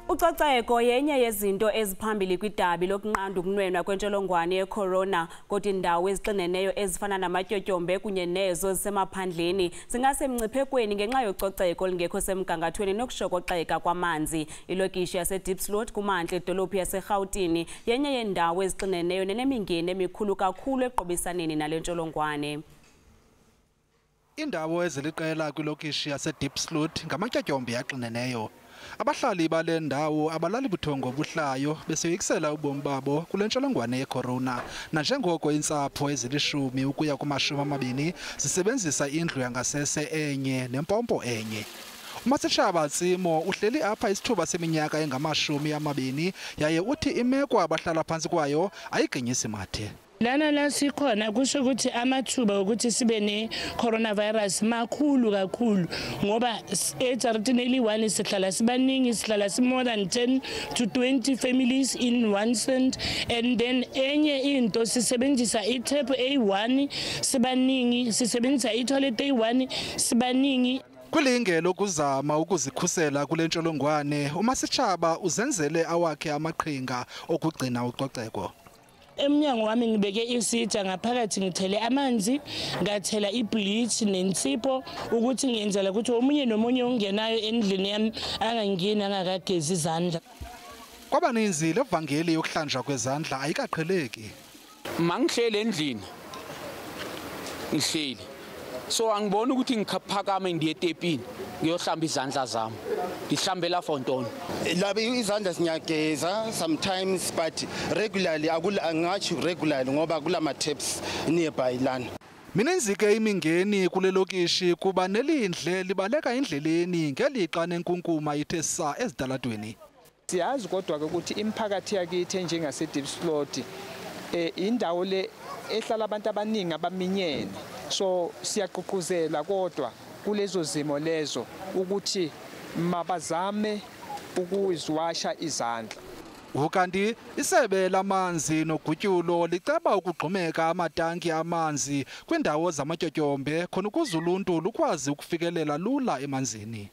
Ucoceko yenye yezinto eziphambili kwidabi lokunqanda ukunwenwa kwentsholongwane yeCorona, kodwa iindawo ezixineneyo ezifana namatyotyombe kunye nezo zisemaphandleni zingasemngciphekweni ngenxa yococeko olungekho semgangathweni nokushokoxeka kwamanzi. Ilokishi yaseDiepsloot kumantla edolophu yaseRhawutini yenye yeendawo ezixineneyo nenemingeni emikhulu kakhulu eqobisaneni nale ntsholongwane. Iindawo eziliqela kwilokishi yaseDiepsloot ngamatyotyombe axineneyo. Abahlali bale ndawo abalali buthongo buhlayo besoyikisela ubomi babo kule ntsholongwane yeCorona, nanjengoko iintsapho ezili-10 ukuya kuma-20 zisebenzisa indlu yangasese enye nempompo enye. uMasitshaba Tsimo uhleli apha isithuba seminyaka engama-20 yaye uthi imeko abahlala phantsi kwayo ayiginyisi mathe. Lana sikhona kusho ukuthi amathuba ukuthi sibe ne-coronavirus makhulu kakhulu ngoba ejaridini eli-1 sihlala sibaningi, sihlala more than 10 to 20 families in one stand, and then enye into sisebenzisa itap A1 sibaningi, sisebenzisa itoilet A1 sibaningi. Kwilinge lokuzama ukuzikhusela kule ntsholongwane, uMasitshaba uzenzele awakhe amaqhinga okugcina ucoceko. Emnyango wami ngibeke isitsha ngaphakathi, ngithele amanzi, ngathela ibleach nensipho ukuthi ngiyenzela ukuthi omunye nomunye ongenayo endlini yami angangeni angakagezi izandla. Kwabaninzi levangeli yokuhlanjwa kwezandla ayikaqheleki. Mangihlele endlini ngihleli, so angibona ukuthi ngiphakame ndiye etepini ngiyohlamba izandla zami, ngihlambela fontoni. Labe izandla siyageza sometimes, but regularly angathi regularly ngoba kulama taps nearby lana. Mininzi ke imingeni kule lokishi kuba nelindle libaleka endleleni ngelixa nenkunkuma ithe saa ezitalatweni. Siyazi kodwa ukuthi imiphakathi yakithi njengaseDiepsloot indawo le ehlala abantu abaningi abaminyene, so siyaqhuquzela kodwa kulezo zimo lezo ukuthi mabazame ukuziwasha izandla. Ukanti isebe lamanzi nogutyulo liceba ukugxumeka amatanki amanzi kwindawo zamatyotyombe khona ukuze uluntu lukwazi ukufikelela lula emanzini.